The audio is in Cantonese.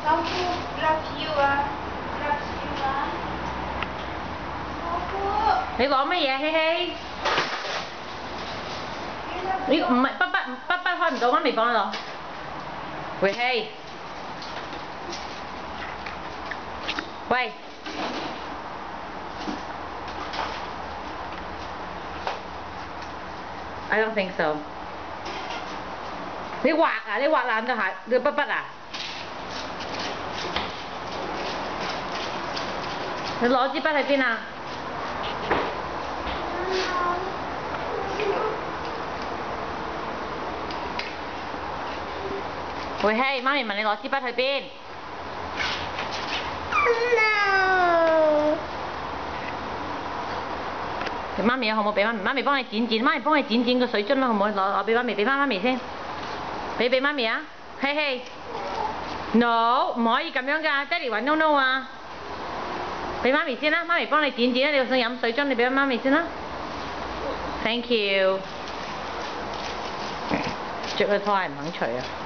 老夫 love you 啊 ，love you 啊，老夫。你講乜嘢，希希？你唔係筆開唔到，媽咪幫你攞。喂希，喂。I don't think so。你畫啊？你畫爛咗下你個筆啊？你攞支筆喺邊啊？喂希，媽咪問你攞支筆去邊？媽咪好唔好俾媽咪？媽咪幫你剪剪，媽咪幫你剪剪個水樽啦，好唔好？攞俾媽咪，俾翻媽咪先。俾媽咪啊！希希 ，no 唔可以咁樣㗎，爹哋話 no no 啊！俾媽咪先啦，媽咪幫你剪剪啦，你想飲水樽，你俾媽咪先啦。Thank you。着個拖鞋唔肯除啊！